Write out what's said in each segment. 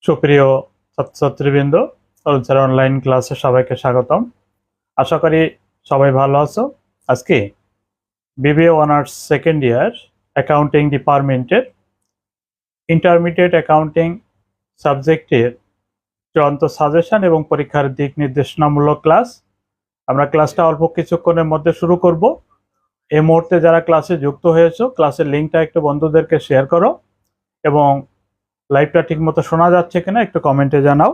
সুপ্রিয় ছাত্রছাত্রীবৃন্দ, culture online ক্লাসে সবাইকে স্বাগতম। আশা করি সবাই ভালো আছো। আজকে BBA honours second year accounting ডিপার্টমেন্টের ইন্টারমিডিয়েট অ্যাকাউন্টিং সাবজেক্টের চূড়ান্ত সাজেশন এবং পরীক্ষার দিক নির্দেশনামূলক ক্লাস। আমরা ক্লাসটা অল্প কিছুক্ষণের মধ্যে শুরু করব। এই মুহূর্তে যারা ক্লাসে যুক্ত হয়েছো, ক্লাসের লিঙ্কটা একটু বন্ধুদেরকে শেয়ার করো এবং লাইভটা ঠিকমতো শোনা যাচ্ছে কিনা একটু কমেন্টে জানাও।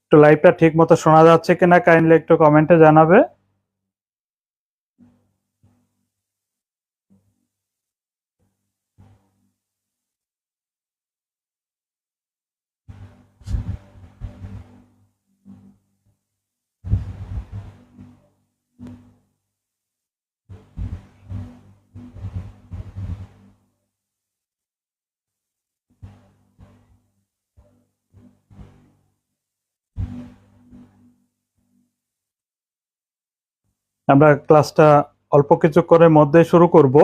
একটু লাইভটা ঠিক মতো শোনা যাচ্ছে কিনা কাইন্ডলি একটু কমেন্টে জানাবে। আমরা ক্লাসটা অল্প কিছুক্ষণের মধ্যে শুরু করব।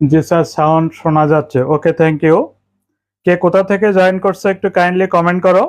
জি স্যার, সাউন্ড শোনা যাচ্ছে। ওকে, থ্যাংক ইউ। কে কোথা থেকে জয়েন করছে একটু কাইন্ডলি কমেন্ট করো।